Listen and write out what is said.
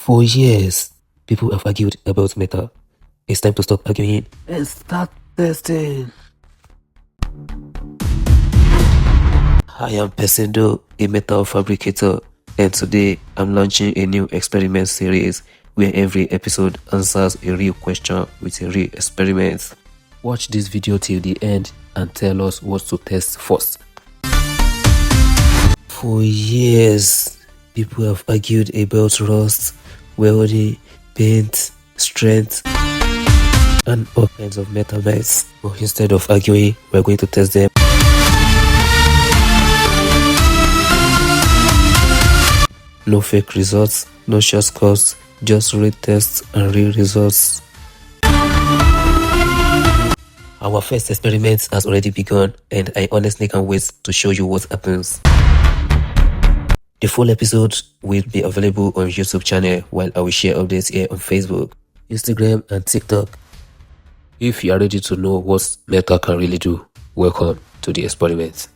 For years, people have argued about metal. It's time to stop arguing and start testing. I am Pesindo, a metal fabricator, and today I'm launching a new experiment series where every episode answers a real question with a real experiment. Watch this video till the end and tell us what to test first. For years, people have argued about rust, welding, paint, strength, and all kinds of metal bits. But instead of arguing, we're going to test them. No fake results, no shortcuts, just real tests and real results. Our first experiment has already begun, and I honestly can't wait to show you what happens. The full episode will be available on YouTube channel, while I will share updates here on Facebook, Instagram and TikTok. If you are ready to know what metal can really do, welcome to the experiment.